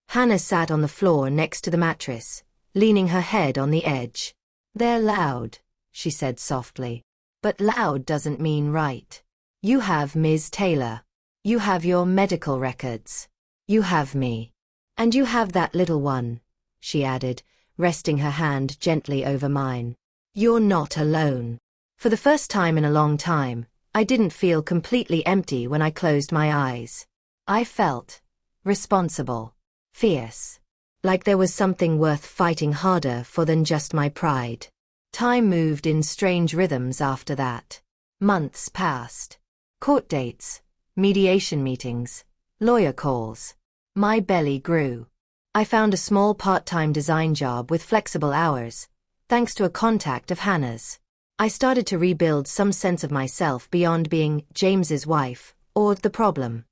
Hannah sat on the floor next to the mattress, leaning her head on the edge. They're loud, she said softly. But loud doesn't mean right. You have Ms. Taylor. You have your medical records. You have me. And you have that little one, she added, resting her hand gently over mine. You're not alone. For the first time in a long time, I didn't feel completely empty when I closed my eyes. I felt responsible, fierce, like there was something worth fighting harder for than just my pride. Time moved in strange rhythms after that. Months passed. Court dates, mediation meetings, lawyer calls. My belly grew. I found a small part-time design job with flexible hours, thanks to a contact of Hannah's. I started to rebuild some sense of myself beyond being James's wife, or the problem.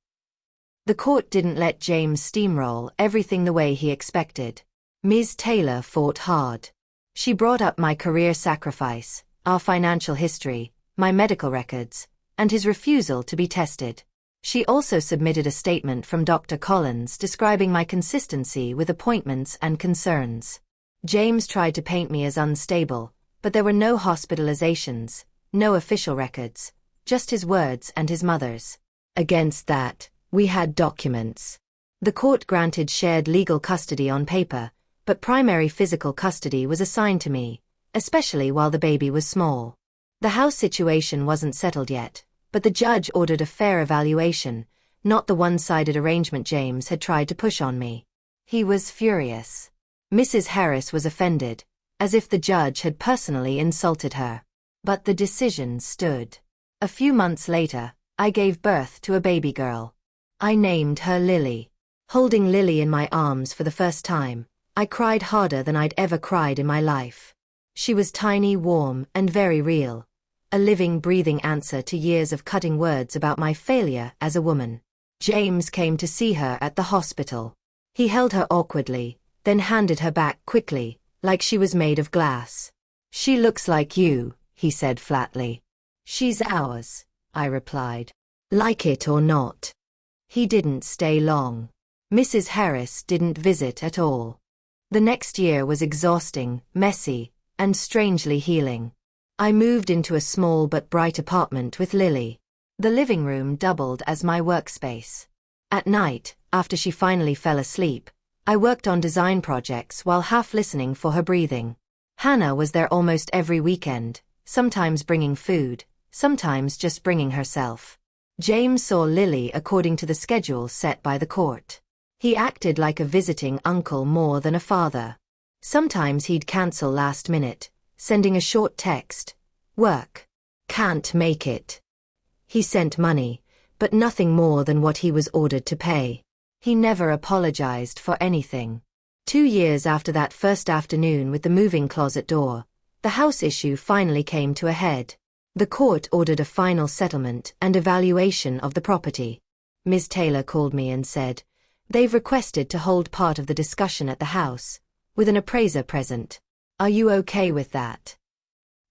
The court didn't let James steamroll everything the way he expected. Ms. Taylor fought hard. She brought up my career sacrifice, our financial history, my medical records, and his refusal to be tested. She also submitted a statement from Dr. Collins describing my consistency with appointments and concerns. James tried to paint me as unstable, but there were no hospitalizations, no official records, just his words and his mother's. Against that, we had documents. The court granted shared legal custody on paper, but primary physical custody was assigned to me, especially while the baby was small. The house situation wasn't settled yet, but the judge ordered a fair evaluation, not the one-sided arrangement James had tried to push on me. He was furious. Mrs. Harris was offended, as if the judge had personally insulted her. But the decision stood. A few months later, I gave birth to a baby girl. I named her Lily. Holding Lily in my arms for the first time, I cried harder than I'd ever cried in my life. She was tiny, warm, and very real. A living, breathing answer to years of cutting words about my failure as a woman. James came to see her at the hospital. He held her awkwardly, then handed her back quickly, like she was made of glass. She looks like you, he said flatly. She's ours, I replied. Like it or not. He didn't stay long. Mrs. Harris didn't visit at all. The next year was exhausting, messy, and strangely healing. I moved into a small but bright apartment with Lily. The living room doubled as my workspace. At night, after she finally fell asleep, I worked on design projects while half listening for her breathing. Hannah was there almost every weekend, sometimes bringing food, sometimes just bringing herself. James saw Lily according to the schedule set by the court. He acted like a visiting uncle more than a father. Sometimes he'd cancel last minute, sending a short text. Work. Can't make it. He sent money, but nothing more than what he was ordered to pay. He never apologized for anything. 2 years after that first afternoon with the moving closet door, the house issue finally came to a head. The court ordered a final settlement and evaluation of the property. Ms. Taylor called me and said, "They've requested to hold part of the discussion at the house, with an appraiser present. Are you okay with that?"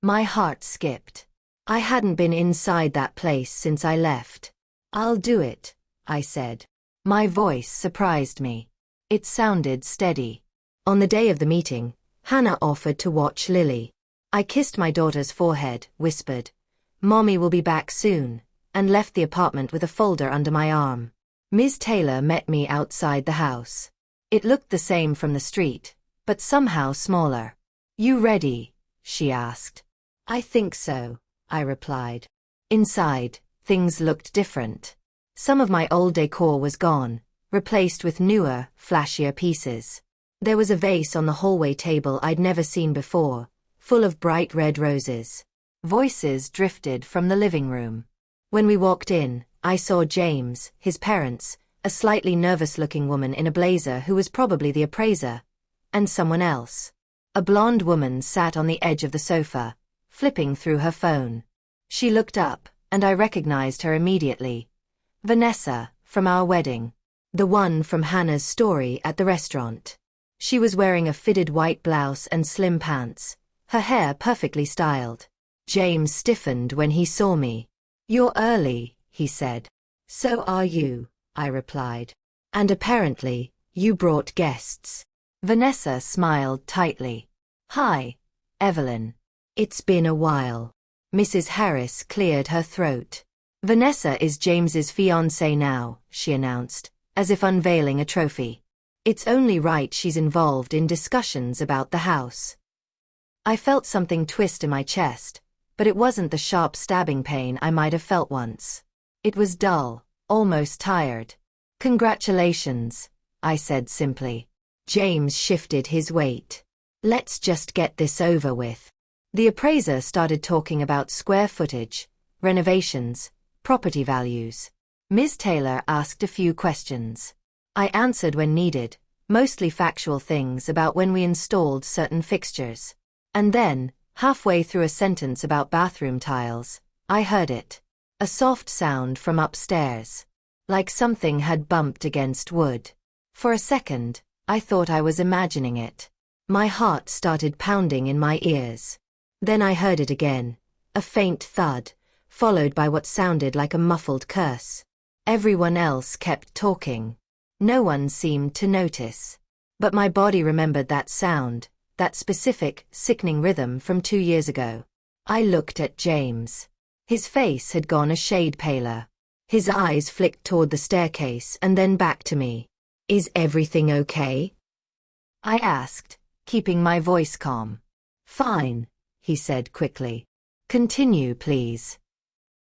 My heart skipped. I hadn't been inside that place since I left. "I'll do it," I said. My voice surprised me. It sounded steady. On the day of the meeting, Hannah offered to watch Lily. I kissed my daughter's forehead, whispered, "Mommy will be back soon," and left the apartment with a folder under my arm. Ms. Taylor met me outside the house. It looked the same from the street, but somehow smaller. "You ready?" she asked. "I think so," I replied. Inside, things looked different. Some of my old decor was gone, replaced with newer, flashier pieces. There was a vase on the hallway table I'd never seen before, full of bright red roses. Voices drifted from the living room. When we walked in, I saw James, his parents, a slightly nervous-looking woman in a blazer who was probably the appraiser, and someone else. A blonde woman sat on the edge of the sofa, flipping through her phone. She looked up, and I recognized her immediately. Vanessa, from our wedding. The one from Hannah's story at the restaurant. She was wearing a fitted white blouse and slim pants, her hair perfectly styled. James stiffened when he saw me. "You're early," he said. "So are you," I replied. "And apparently, you brought guests." Vanessa smiled tightly. "Hi, Evelyn. It's been a while." Mrs. Harris cleared her throat. "Vanessa is James's fiancée now," she announced, as if unveiling a trophy. "It's only right she's involved in discussions about the house." I felt something twist in my chest, but it wasn't the sharp stabbing pain I might have felt once. It was dull, almost tired. "Congratulations," I said simply. James shifted his weight. "Let's just get this over with." The appraiser started talking about square footage, renovations, property values. Ms. Taylor asked a few questions. I answered when needed, mostly factual things about when we installed certain fixtures. And then, halfway through a sentence about bathroom tiles, I heard it. A soft sound from upstairs. Like something had bumped against wood. For a second, I thought I was imagining it. My heart started pounding in my ears. Then I heard it again. A faint thud, followed by what sounded like a muffled curse. Everyone else kept talking. No one seemed to notice. But my body remembered that sound, that specific, sickening rhythm from 2 years ago. I looked at James. His face had gone a shade paler. His eyes flicked toward the staircase and then back to me. "Is everything okay?" I asked, keeping my voice calm. "Fine," he said quickly. "Continue, please."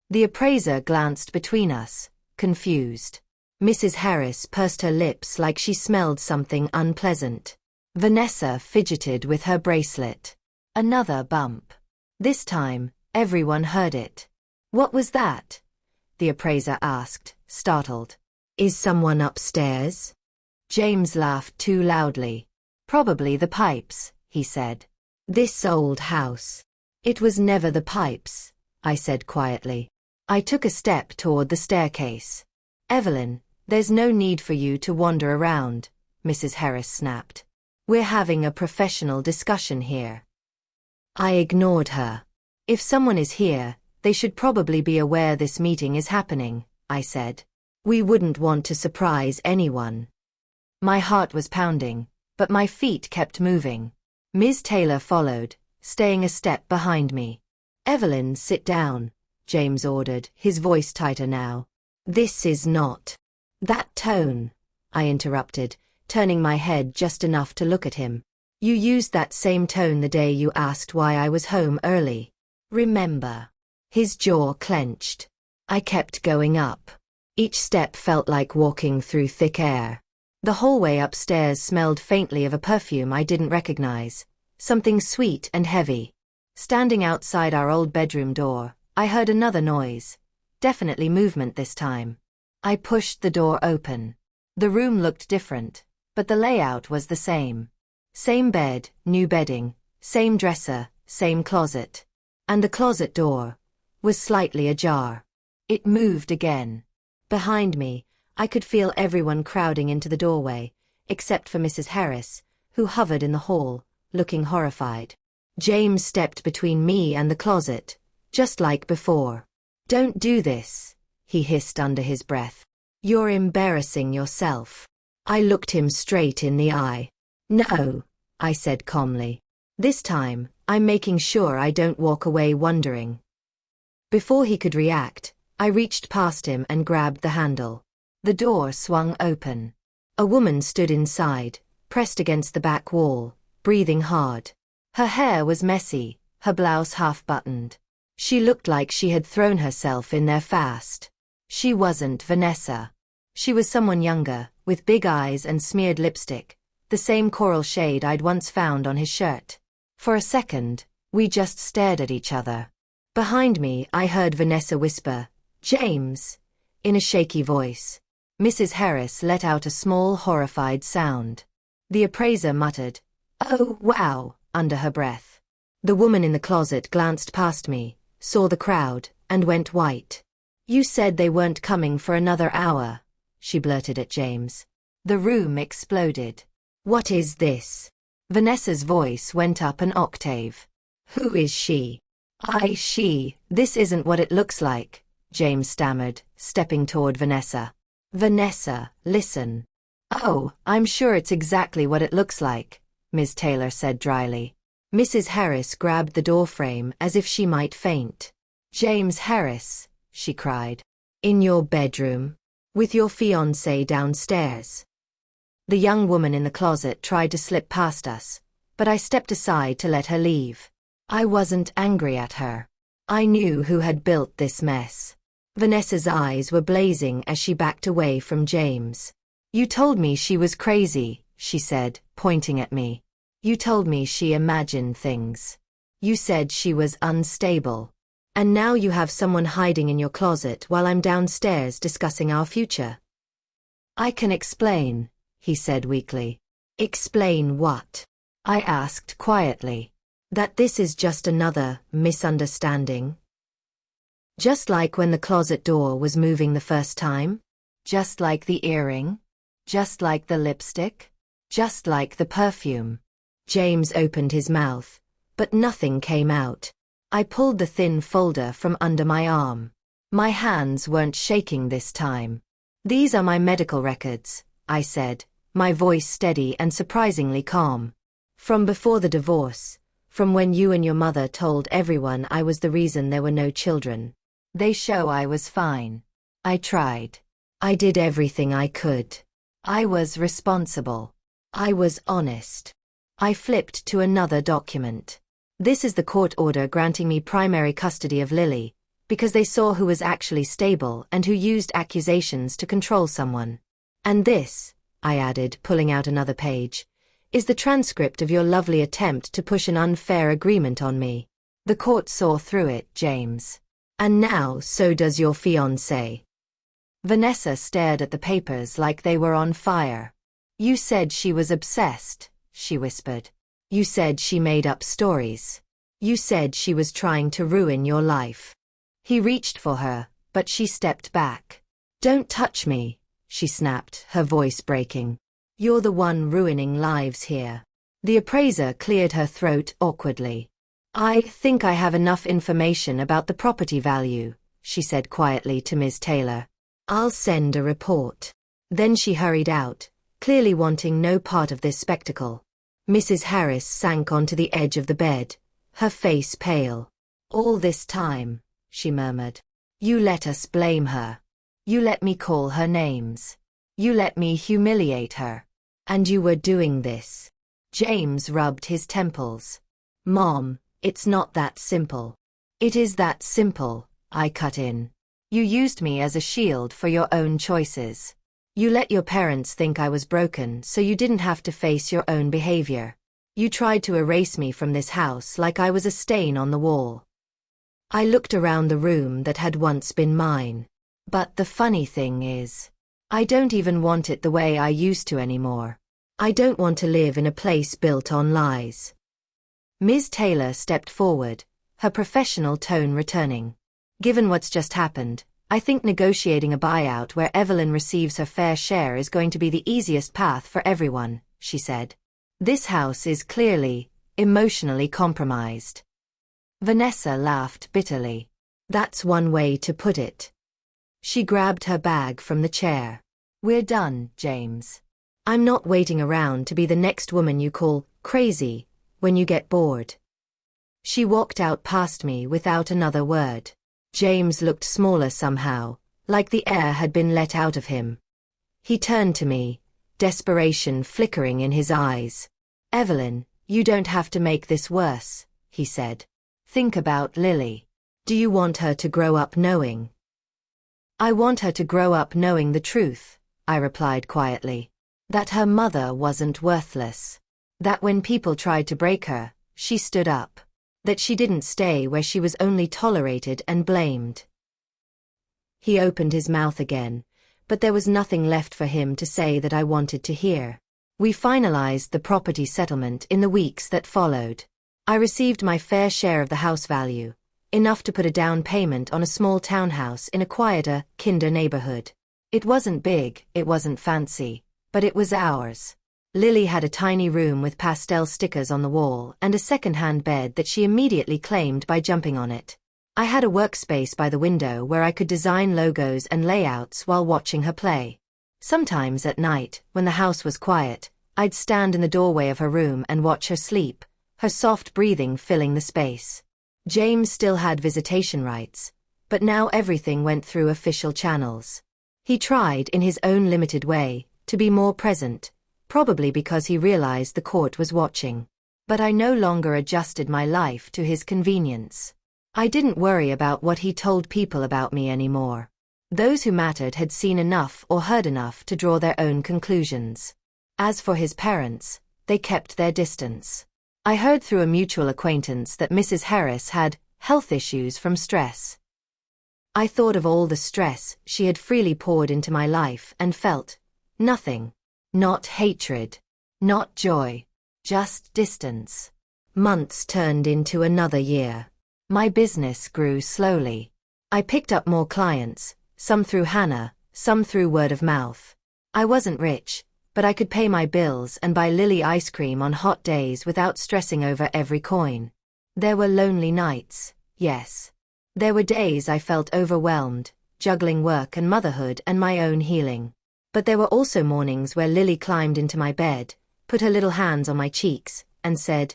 The appraiser glanced between us, confused. Mrs. Harris pursed her lips like she smelled something unpleasant. Vanessa fidgeted with her bracelet. Another bump. This time, everyone heard it. "What was that?" the appraiser asked, startled. "Is someone upstairs?" James laughed too loudly. "Probably the pipes," he said. "This old house. It was never the pipes," I said quietly. I took a step toward the staircase. "Evelyn, there's no need for you to wander around," Mrs. Harris snapped. "We're having a professional discussion here." I ignored her. "If someone is here, they should probably be aware this meeting is happening," I said. "We wouldn't want to surprise anyone." My heart was pounding, but my feet kept moving. Ms. Taylor followed, staying a step behind me. "Evelyn, sit down," James ordered, his voice tighter now. "This is not." "That tone," I interrupted, turning my head just enough to look at him. "You used that same tone the day you asked why I was home early. Remember?" His jaw clenched. I kept going up. Each step felt like walking through thick air. The hallway upstairs smelled faintly of a perfume I didn't recognize, something sweet and heavy. Standing outside our old bedroom door, I heard another noise. Definitely movement this time. I pushed the door open. The room looked different, but the layout was the same. Same bed, new bedding, same dresser, same closet. And the closet door was slightly ajar. It moved again. Behind me, I could feel everyone crowding into the doorway, except for Mrs. Harris, who hovered in the hall, looking horrified. James stepped between me and the closet, just like before. "Don't do this," he hissed under his breath. "You're embarrassing yourself." I looked him straight in the eye. "No," I said calmly. "This time, I'm making sure I don't walk away wondering." Before he could react, I reached past him and grabbed the handle. The door swung open. A woman stood inside, pressed against the back wall, breathing hard. Her hair was messy, her blouse half-buttoned. She looked like she had thrown herself in there fast. She wasn't Vanessa. She was someone younger, with big eyes and smeared lipstick, the same coral shade I'd once found on his shirt. For a second, we just stared at each other. Behind me, I heard Vanessa whisper, "James," in a shaky voice. Mrs. Harris let out a small, horrified sound. The appraiser muttered, "Oh, wow," under her breath. The woman in the closet glanced past me, saw the crowd, and went white. "You said they weren't coming for another hour," she blurted at James. The room exploded. "What is this?" Vanessa's voice went up an octave. "Who is she?" She. This isn't what it looks like," James stammered, stepping toward Vanessa. "Vanessa, listen." "Oh, I'm sure it's exactly what it looks like," Ms. Taylor said dryly. Mrs. Harris grabbed the doorframe as if she might faint. "James Harris," she cried. "In your bedroom? With your fiancé downstairs?" The young woman in the closet tried to slip past us, but I stepped aside to let her leave. I wasn't angry at her. I knew who had built this mess. Vanessa's eyes were blazing as she backed away from James. "You told me she was crazy," she said, pointing at me. "You told me she imagined things. You said she was unstable. And now you have someone hiding in your closet while I'm downstairs discussing our future." "I can explain," he said weakly. "Explain what?" I asked quietly. "That this is just another misunderstanding. Just like when the closet door was moving the first time? Just like the earring? Just like the lipstick? Just like the perfume?" James opened his mouth, but nothing came out. I pulled the thin folder from under my arm. My hands weren't shaking this time. "These are my medical records," I said, my voice steady and surprisingly calm. "From before the divorce, from when you and your mother told everyone I was the reason there were no children. They show I was fine. I tried. I did everything I could. I was responsible. I was honest." I flipped to another document. "This is the court order granting me primary custody of Lily, because they saw who was actually stable and who used accusations to control someone. And this," I added, pulling out another page, "is the transcript of your lovely attempt to push an unfair agreement on me. The court saw through it, James. And now so does your fiancé." Vanessa stared at the papers like they were on fire. "You said she was obsessed," she whispered. "You said she made up stories. You said she was trying to ruin your life." He reached for her, but she stepped back. "Don't touch me," she snapped, her voice breaking. "You're the one ruining lives here." The appraiser cleared her throat awkwardly. "I think I have enough information about the property value," she said quietly to Ms. Taylor. "I'll send a report." Then she hurried out, clearly wanting no part of this spectacle. Mrs. Harris sank onto the edge of the bed, her face pale. "All this time," she murmured. "You let us blame her. You let me call her names. You let me humiliate her. And you were doing this." James rubbed his temples. "Mom, it's not that simple." "It is that simple," I cut in. "You used me as a shield for your own choices. You let your parents think I was broken so you didn't have to face your own behavior. You tried to erase me from this house like I was a stain on the wall." I looked around the room that had once been mine. "But the funny thing is, I don't even want it the way I used to anymore. I don't want to live in a place built on lies." Ms. Taylor stepped forward, her professional tone returning. "Given what's just happened, I think negotiating a buyout where Evelyn receives her fair share is going to be the easiest path for everyone," she said. "This house is clearly, emotionally compromised." Vanessa laughed bitterly. "That's one way to put it." She grabbed her bag from the chair. "We're done, James. I'm not waiting around to be the next woman you call crazy when you get bored." She walked out past me without another word. James looked smaller somehow, like the air had been let out of him. He turned to me, desperation flickering in his eyes. "Evelyn, You don't have to make this worse, he said. Think about Lily. Do you want her to grow up knowing? I want her to grow up knowing the truth, I replied quietly. That her mother wasn't worthless. That when people tried to break her, she stood up. That she didn't stay where she was only tolerated and blamed. He opened his mouth again, but there was nothing left for him to say that I wanted to hear. We finalized the property settlement in the weeks that followed. I received my fair share of the house value, enough to put a down payment on a small townhouse in a quieter, kinder neighborhood. It wasn't big, it wasn't fancy, but it was ours. Lily had a tiny room with pastel stickers on the wall and a second-hand bed that she immediately claimed by jumping on it. I had a workspace by the window where I could design logos and layouts while watching her play. Sometimes at night, when the house was quiet, I'd stand in the doorway of her room and watch her sleep, her soft breathing filling the space. James still had visitation rights, but now everything went through official channels. He tried, in his own limited way, to be more present, probably because he realized the court was watching. But I no longer adjusted my life to his convenience. I didn't worry about what he told people about me anymore. Those who mattered had seen enough or heard enough to draw their own conclusions. As for his parents, they kept their distance. I heard through a mutual acquaintance that Mrs. Harris had health issues from stress. I thought of all the stress she had freely poured into my life and felt nothing. Not hatred. Not joy. Just distance. Months turned into another year. My business grew slowly. I picked up more clients, some through Hannah, some through word of mouth. I wasn't rich, but I could pay my bills and buy Lily ice cream on hot days without stressing over every coin. There were lonely nights, yes. There were days I felt overwhelmed, juggling work and motherhood and my own healing. But there were also mornings where Lily climbed into my bed, put her little hands on my cheeks, and said,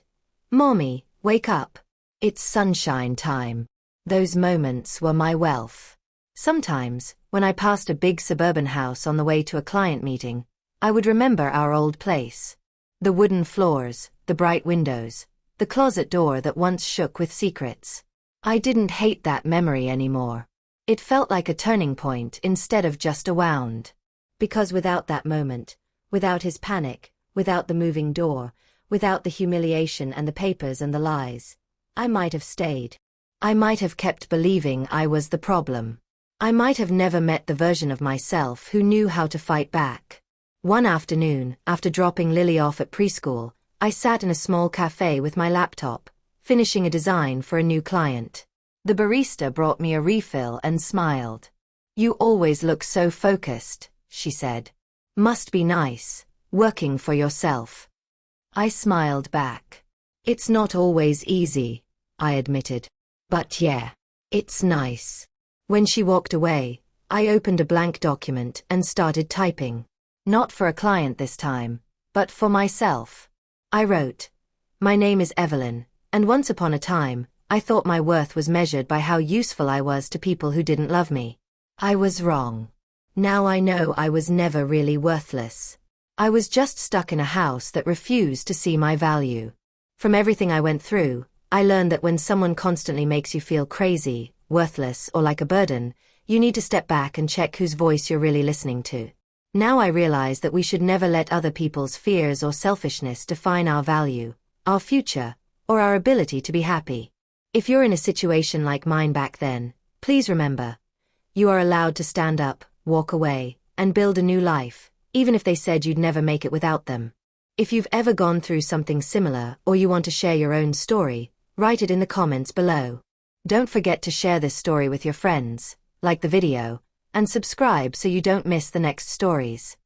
"Mommy, wake up. It's sunshine time." Those moments were my wealth. Sometimes, when I passed a big suburban house on the way to a client meeting, I would remember our old place. The wooden floors, the bright windows, the closet door that once shook with secrets. I didn't hate that memory anymore. It felt like a turning point instead of just a wound. Because without that moment, without his panic, without the moving door, without the humiliation and the papers and the lies, I might have stayed. I might have kept believing I was the problem. I might have never met the version of myself who knew how to fight back. One afternoon, after dropping Lily off at preschool, I sat in a small cafe with my laptop, finishing a design for a new client. The barista brought me a refill and smiled. "You always look so focused," she said. "Must be nice, working for yourself." I smiled back. "It's not always easy," I admitted. "But yeah, it's nice." When she walked away, I opened a blank document and started typing. Not for a client this time, but for myself. I wrote, "My name is Evelyn, and once upon a time, I thought my worth was measured by how useful I was to people who didn't love me. I was wrong. Now I know I was never really worthless. I was just stuck in a house that refused to see my value. From everything I went through, I learned that when someone constantly makes you feel crazy, worthless, or like a burden, you need to step back and check whose voice you're really listening to. Now I realize that we should never let other people's fears or selfishness define our value, our future, or our ability to be happy. If you're in a situation like mine back then, please remember, you are allowed to stand up, walk away, and build a new life, even if they said you'd never make it without them. If you've ever gone through something similar or you want to share your own story, write it in the comments below. Don't forget to share this story with your friends, like the video, and subscribe so you don't miss the next stories.